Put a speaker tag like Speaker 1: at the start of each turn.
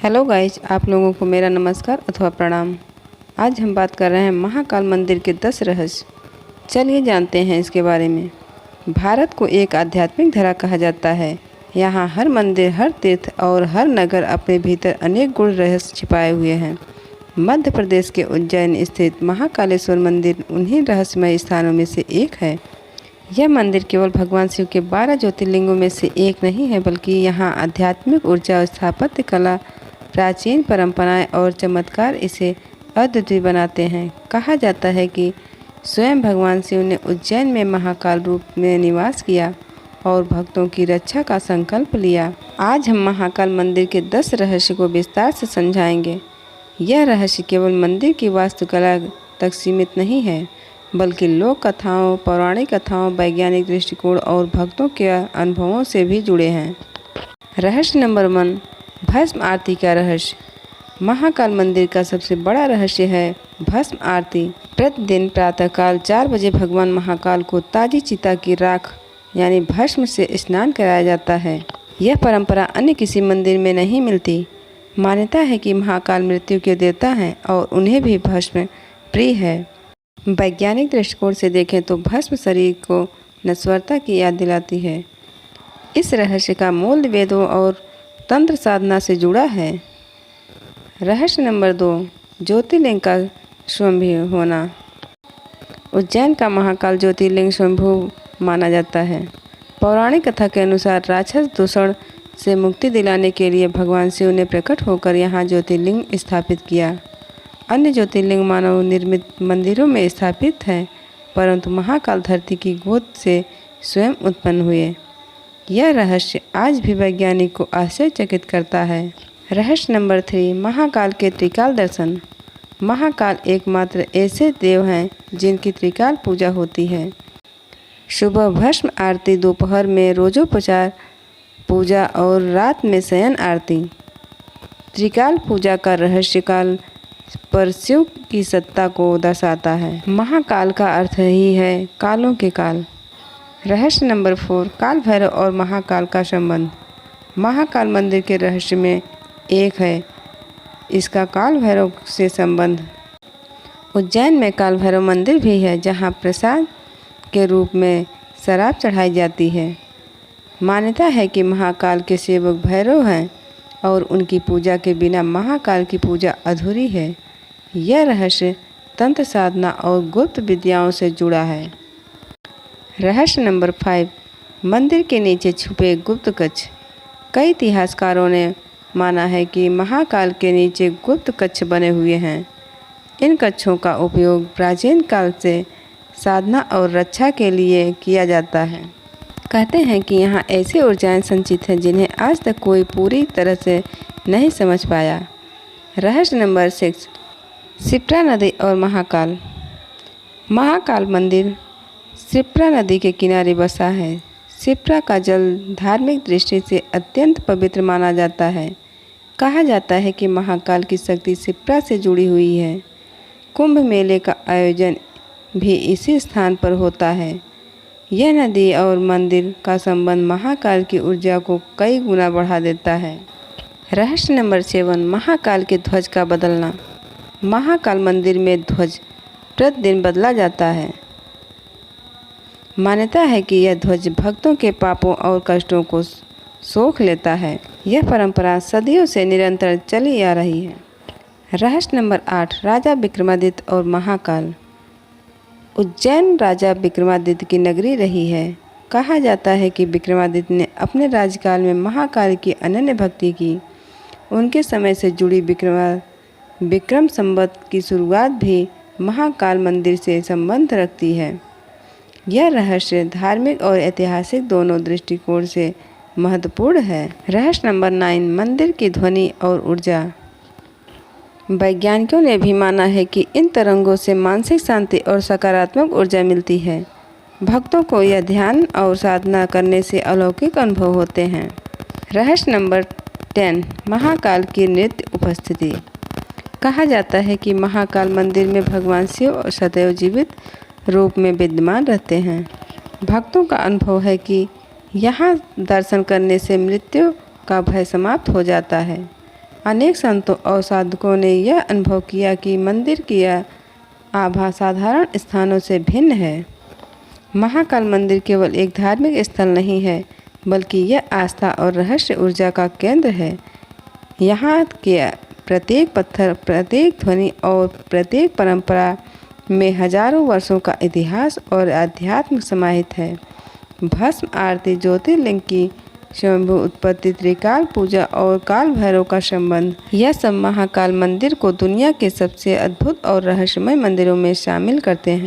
Speaker 1: Hello guys, आप लोगों को मेरा नमस्कार अथवा प्रणाम। आज हम बात कर रहे हैं महाकाल मंदिर के 10 रहस्य। चलिए जानते हैं इसके बारे में। भारत को एक आध्यात्मिक धरा कहा जाता है। यहाँ हर मंदिर, हर तीर्थ और हर नगर अपने भीतर अनेक गुण रहस्य छिपाए हुए हैं। मध्य प्रदेश के उज्जैन स्थित महाकालेश्वर मंदिर उन्हीं रहस्यमय स्थानों में से एक है। यह मंदिर केवल भगवान शिव के 12 ज्योतिर्लिंगों में से एक नहीं है, बल्कि यहाँ आध्यात्मिक ऊर्जा, स्थापत्य कला, प्राचीन परंपराएं और चमत्कार इसे अद्वितीय बनाते हैं। कहा जाता है कि स्वयं भगवान शिव ने उज्जैन में महाकाल रूप में निवास किया और भक्तों की रक्षा का संकल्प लिया। आज हम महाकाल मंदिर के 10 रहस्य को विस्तार से समझाएंगे। यह रहस्य केवल मंदिर की वास्तुकला तक सीमित नहीं है, बल्कि लोक कथाओं, पौराणिक कथाओं, वैज्ञानिक दृष्टिकोण और भक्तों के अनुभवों से भी जुड़े हैं। रहस्य नंबर 1, भस्म आरती का रहस्य। महाकाल मंदिर का सबसे बड़ा रहस्य है भस्म आरती। प्रतिदिन प्रातःकाल 4 बजे भगवान महाकाल को ताजी चिता की राख यानी भस्म से स्नान कराया जाता है। यह परंपरा अन्य किसी मंदिर में नहीं मिलती। मान्यता है कि महाकाल मृत्यु के देवता हैं और उन्हें भी भस्म प्रिय है। वैज्ञानिक दृष्टिकोण से देखें तो भस्म शरीर को नश्वरता की याद दिलाती है। इस रहस्य का मूल वेदों और तंत्र साधना से जुड़ा है। रहस्य नंबर 2, ज्योतिर्लिंग का स्वयंभू होना। उज्जैन का महाकाल ज्योतिर्लिंग स्वयंभू माना जाता है। पौराणिक कथा के अनुसार राक्षस दूषण से मुक्ति दिलाने के लिए भगवान शिव ने प्रकट होकर यहाँ ज्योतिर्लिंग स्थापित किया। अन्य ज्योतिर्लिंग मानव निर्मित मंदिरों में स्थापित हैं, परंतु महाकाल धरती की गोद से स्वयं उत्पन्न हुए। यह रहस्य आज भी वैज्ञानिक को आश्चर्यचकित करता है। रहस्य नंबर 3, महाकाल के त्रिकाल दर्शन। महाकाल एकमात्र ऐसे देव हैं जिनकी त्रिकाल पूजा होती है। सुबह भस्म आरती, दोपहर में रोजोपचार पूजा और रात में शयन आरती। त्रिकाल पूजा का रहस्य काल पर शिव की सत्ता को दर्शाता है। महाकाल का अर्थ ही है कालों के काल। रहस्य नंबर 4, काल भैरव और महाकाल का संबंध। महाकाल मंदिर के रहस्य में एक है इसका काल भैरव से संबंध। उज्जैन में काल भैरव मंदिर भी है, जहां प्रसाद के रूप में शराब चढ़ाई जाती है। मान्यता है कि महाकाल के सेवक भैरव हैं और उनकी पूजा के बिना महाकाल की पूजा अधूरी है। यह रहस्य तंत्र साधना और गुप्त विद्याओं से जुड़ा है। रहस्य नंबर 5, मंदिर के नीचे छुपे गुप्त कक्ष। कई इतिहासकारों ने माना है कि महाकाल के नीचे गुप्त कक्ष बने हुए हैं। इन कक्षों का उपयोग प्राचीन काल से साधना और रक्षा के लिए किया जाता है। कहते हैं कि यहाँ ऐसी ऊर्जाएं संचित हैं जिन्हें आज तक कोई पूरी तरह से नहीं समझ पाया। रहस्य नंबर 6, शिप्रा नदी और महाकाल। महाकाल मंदिर शिप्रा नदी के किनारे बसा है। शिप्रा का जल धार्मिक दृष्टि से अत्यंत पवित्र माना जाता है। कहा जाता है कि महाकाल की शक्ति शिप्रा से जुड़ी हुई है। कुंभ मेले का आयोजन भी इसी स्थान पर होता है। यह नदी और मंदिर का संबंध महाकाल की ऊर्जा को कई गुना बढ़ा देता है। रहस्य नंबर 7, महाकाल के ध्वज का बदलना। महाकाल मंदिर में ध्वज प्रतिदिन बदला जाता है। मान्यता है कि यह ध्वज भक्तों के पापों और कष्टों को सोख लेता है। यह परंपरा सदियों से निरंतर चली आ रही है। रहस्य नंबर 8, राजा विक्रमादित्य और महाकाल। उज्जैन राजा विक्रमादित्य की नगरी रही है। कहा जाता है कि विक्रमादित्य ने अपने राज्यकाल में महाकाल की अनन्य भक्ति की। उनके समय से जुड़ी विक्रम संवत की शुरुआत भी महाकाल मंदिर से संबंध रखती है। यह रहस्य धार्मिक और ऐतिहासिक दोनों दृष्टिकोण से महत्वपूर्ण है। रहस्य नंबर 9, मंदिर की ध्वनि और ऊर्जा। वैज्ञानिकों ने भी माना है कि इन तरंगों से मानसिक शांति और सकारात्मक ऊर्जा मिलती है। भक्तों को यह ध्यान और साधना करने से अलौकिक अनुभव होते हैं। रहस्य नंबर 10, महाकाल की नृत्य उपस्थिति। कहा जाता है कि महाकाल मंदिर में भगवान शिव सदैव जीवित रूप में विद्यमान रहते हैं। भक्तों का अनुभव है कि यहाँ दर्शन करने से मृत्यु का भय समाप्त हो जाता है। अनेक संतों और साधकों ने यह अनुभव किया कि मंदिर की आभा साधारण स्थानों से भिन्न है। महाकाल मंदिर केवल एक धार्मिक स्थल नहीं है, बल्कि यह आस्था और रहस्य ऊर्जा का केंद्र है। यहाँ के प्रत्येक पत्थर, प्रत्येक ध्वनि और प्रत्येक परंपरा में हजारों वर्षों का इतिहास और अध्यात्म समाहित है। भस्म आरती, ज्योतिर्लिंग की स्वयंभू उत्पत्ति, त्रिकाल पूजा और काल भैरव का संबंध, यह सब महाकाल मंदिर को दुनिया के सबसे अद्भुत और रहस्यमय मंदिरों में शामिल करते हैं।